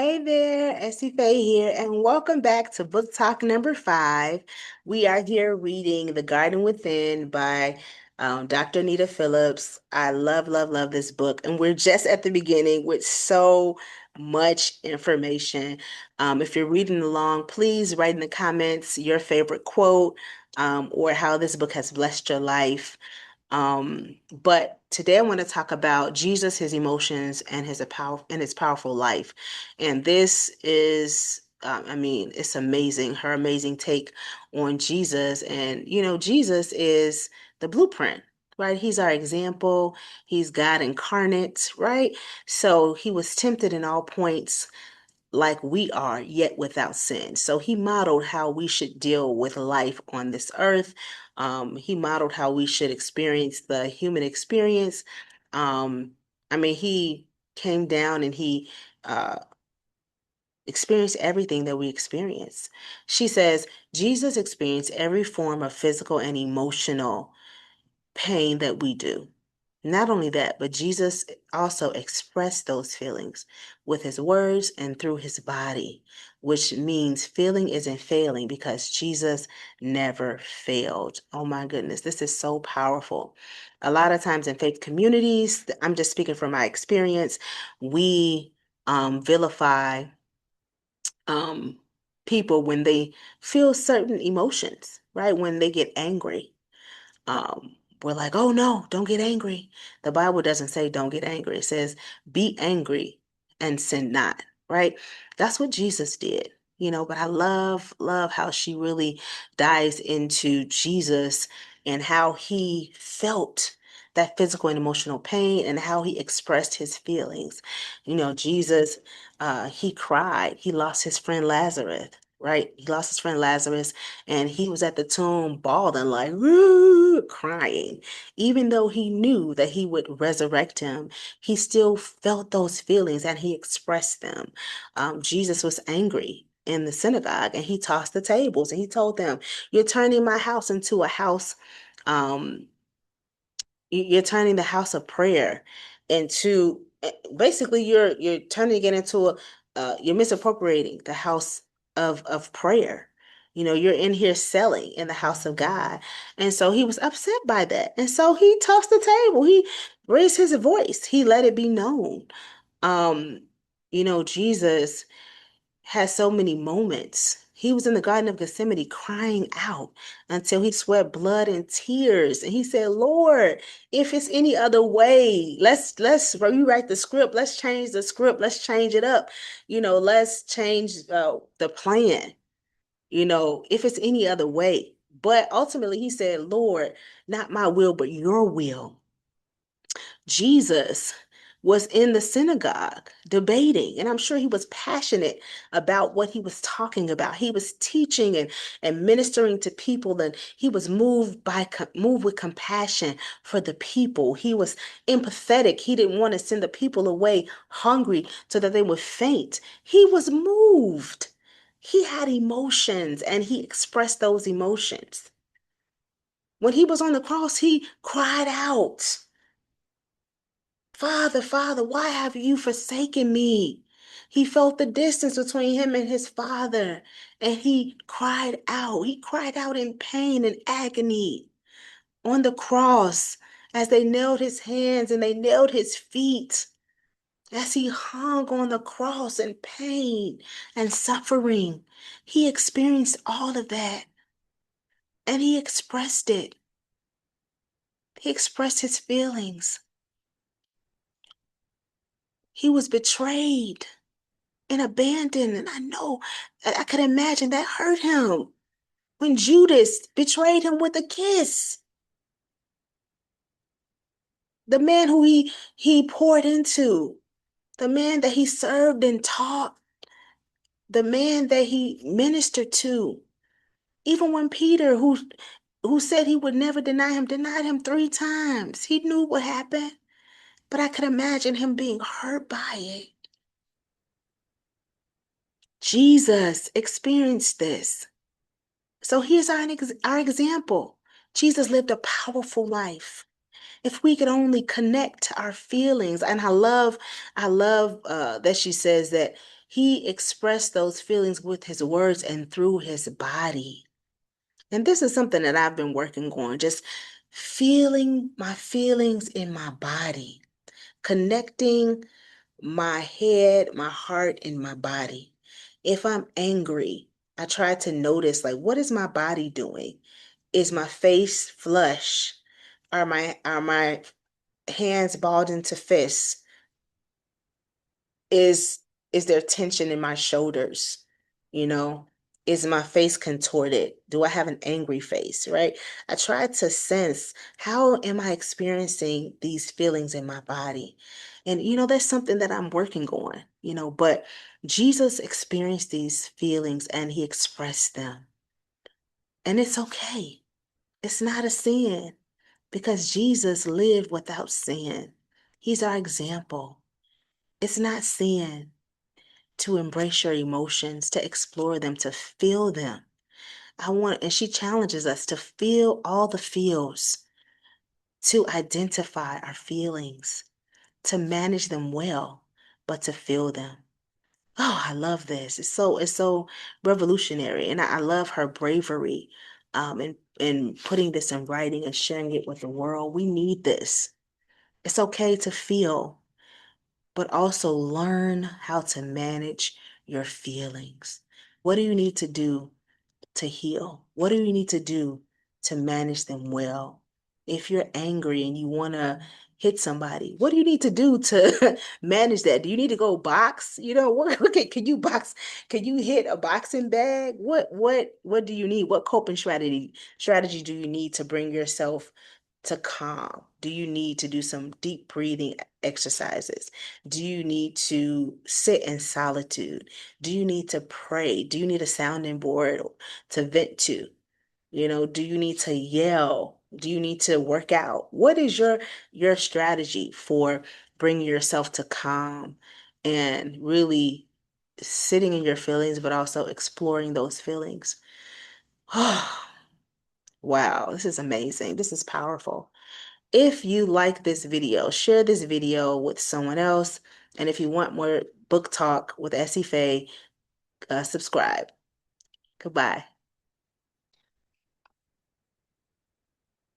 Hey there, Essie Faye here, and welcome back to Book Talk number 5. We are here reading The Garden Within by Dr. Anita Phillips. I love, love, love this book, and we're just at the beginning with so much information. If you're reading along, please write in the comments your favorite quote or how this book has blessed your life. But today I want to talk about Jesus, his emotions, and his powerful life. And this is, it's amazing, her amazing take on Jesus. And Jesus is the blueprint, right? He's our example. He's God incarnate, right? So he was tempted in all points like we are, yet without sin. So he modeled how we should deal with life on this earth. He modeled how we should experience the human experience. Um, he came down and he experienced everything that we experience. She says, Jesus experienced every form of physical and emotional pain that we do. Not only that, but Jesus also expressed those feelings with his words and through his body, which means feeling isn't failing because Jesus never failed. Oh my goodness, this is so powerful. A lot of times in faith communities, I'm just speaking from my experience, we vilify um, people when they feel certain emotions, right? When they get angry we're like, oh no, don't get angry. The Bible doesn't say don't get angry. It says be angry and sin not, right? That's what Jesus did, but I love, love how she really dives into Jesus and how he felt that physical and emotional pain and how he expressed his feelings. Jesus, he cried. He lost his friend Lazarus. Right? He lost his friend Lazarus and he was at the tomb bawling like "Woo," crying. Even though he knew that he would resurrect him, he still felt those feelings and he expressed them. Jesus was angry in the synagogue and he tossed the tables and he told them, "You're turning my house into a house um, you're turning the house of prayer into basically you're turning it into a you're misappropriating the house of prayer. You're in here selling in the house of God." And so he was upset by that. And so he tossed the table. He raised his voice. He let it be known. Um, Jesus has so many moments. He was in the Garden of Gethsemane crying out until he sweat blood and tears. And he said, Lord, if it's any other way, let's rewrite the script. Let's change the script. Let's change it up. Let's change the plan, if it's any other way. But ultimately he said, Lord, not my will, but your will. Jesus was in the synagogue debating, and I'm sure he was passionate about what he was talking about. He was teaching and ministering to people, and he was moved with compassion for the people. He was empathetic. He didn't want to send the people away hungry so that they would faint. He was moved. He had emotions, and he expressed those emotions. When he was on the cross, he cried out. Father, Father, why have you forsaken me? He felt the distance between him and his father, and he cried out. He cried out in pain and agony on the cross as they nailed his hands and they nailed his feet, as he hung on the cross in pain and suffering. He experienced all of that, and he expressed it. He expressed his feelings. He was betrayed and abandoned. And I know, I could imagine that hurt him when Judas betrayed him with a kiss. The man who he poured into, the man that he served and taught, the man that he ministered to. Even when Peter, who said he would never denied him 3 times. He knew what happened, but I could imagine him being hurt by it. Jesus experienced this. So here's our example. Jesus lived a powerful life. If we could only connect to our feelings, and I love that she says that He expressed those feelings with his words and through his body. And this is something that I've been working on, just feeling my feelings in my body, connecting my head, my heart, and my body. If I'm angry, I try to notice, like, what is my body doing? Is my face flush? Are my hands balled into fists? Is is there tension in my shoulders? You know, is my face contorted? Do I have an angry face, right? I try to sense, how am I experiencing these feelings in my body? And that's something that I'm working on, but Jesus experienced these feelings and he expressed them. And it's okay. It's not a sin because Jesus lived without sin. He's our example. It's not sin to embrace your emotions, to explore them, to feel them. And she challenges us to feel all the feels, to identify our feelings, to manage them well, but to feel them. Oh, I love this. It's so revolutionary. And I love her bravery in putting this in writing and sharing it with the world. We need this. It's okay to feel, but also learn how to manage your feelings. What do you need to do to heal? What do you need to do to manage them well? If you're angry and you want to hit somebody, what do you need to do to manage that? Do you need to go box? Okay, can you box? Can you hit a boxing bag? What do you need? What coping strategy do you need to bring yourself to calm? Do you need to do some deep breathing exercises? Do you need to sit in solitude? Do you need to pray? Do you need a sounding board to vent to? Do you need to yell? Do you need to work out? What is your strategy for bringing yourself to calm and really sitting in your feelings, but also exploring those feelings? Wow, this is amazing. This is powerful. If you like this video, share this video with someone else. And if you want more book talk with Essie Faye, subscribe. Goodbye.